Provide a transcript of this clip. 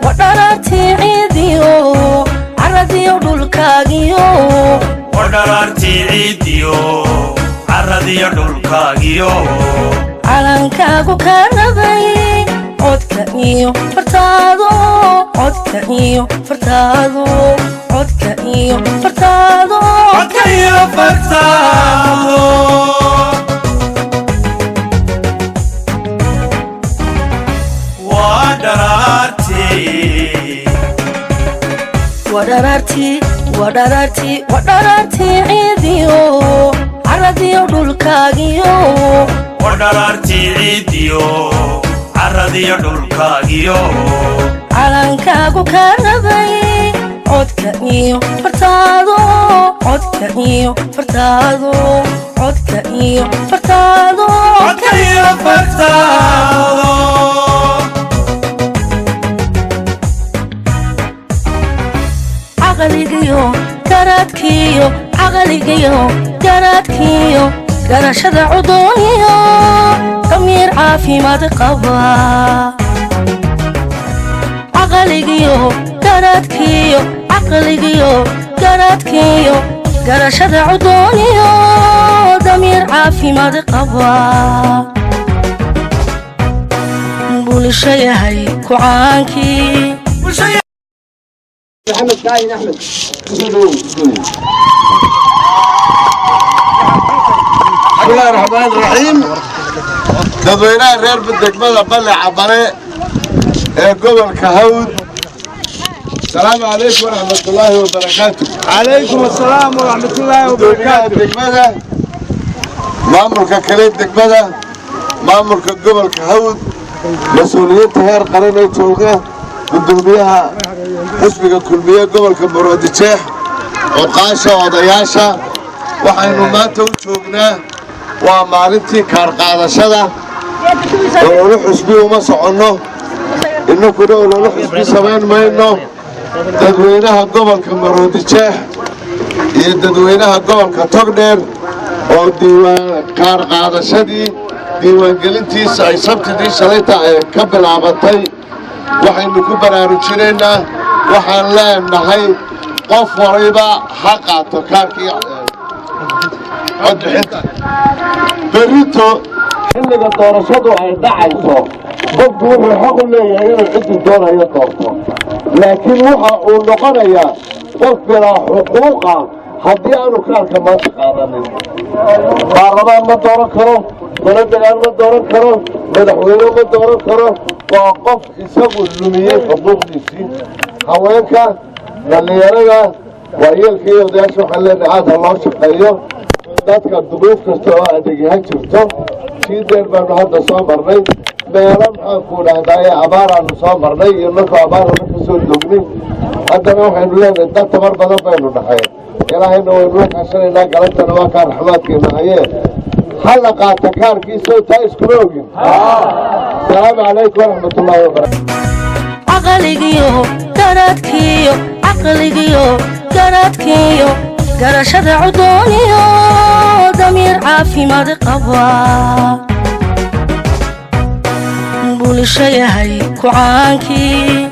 ودرارتي عيديو عرضيو دولكاغيو ودرارتي عيديو عرضيو دولكاغيو calankaagu kaanaday codka iyo fartaado codka iyo fartaado codka iyo fartaado codka iyo fartaado ودرارتي عيديو عرضيو دولكاغيو ودرارتي عيديو عرضيو دولكاغيو calankaagu kaanaday codka iyo fartaado codka iyo fartaado codka iyo fartaado codka iyo fartaado caqligiyo garaadkiyo garashada cudooniyo damiir caafimaad qaba caqligiyo garaadkiyo garashada cudooniyo damiir caafimaad qaba bulsho yahay ku caankii محمد كاين أحمد بسم الله الرحمن الرحيم تضوينا غير بدك ماذا بلع عبري قبل كهود السلام عليكم ورحمة الله وبركاته. عليكم السلام ورحمة الله وبركاته. بدك ماذا مامرك كليت بدك ماذا مامرك قبل كهود مسؤوليته غير قرينة توقع قدوميها حسبك الكلية قبل كبرود الشيخ عقاشة وضياشة وحينو ما توجوبنا ومعرفتي كارقادة شدة ولو حسبي وما صعنه إنه كده ولو حسبي سمين ما إنه تدوينها قبل كبرود الشيخ يدوينها قبل كتقدر وديوان كارقادة شدي ديوان قلنتي سعيصبت دي شليتا كبل عبطي waxaynu ku baraarujinaynaa waxaan leenahay qof waliba ha qaato kaarkii codbixinta berito xilliga doorashadu ay dhacayso qofku wuxuu xaq u leeyahay inuu ciddii doonayo doorto laakiin waxa uu noqonayaa qof bilaa xuquuqa haddii aanu kaarka maanta qaadanin baarlamaan ma dooran karo dowladdegaan ma dooran karo madaxweyne ma dooran karo waa qof isagu lumiyey xuquuqdiisii haweenka dhallinyarada waayeelka iyo odayaasha waxaan leenahay aad ha loo shaqeeyo dadka duruuf kasta oo adeegi ha jirto sii deer baanu hadda soo marnay meelo maxaanku dhahdaye abaaraanu soo marnay iyo markuu abaarana ka soo dognay haddana waxaynu leenahay dad tabar badan baynu dhahay ilaahayna waynu la kaashanaynaa galantana waa kaa raxmaadkeena hayee هلا قاعد كاركي سو تايس كروجي السلام عليكم ورحمة الله وبركاته. عقليو garaadkiyo garashada cudooniyo damiir caafimaad qaba bulsho yahay ku caankii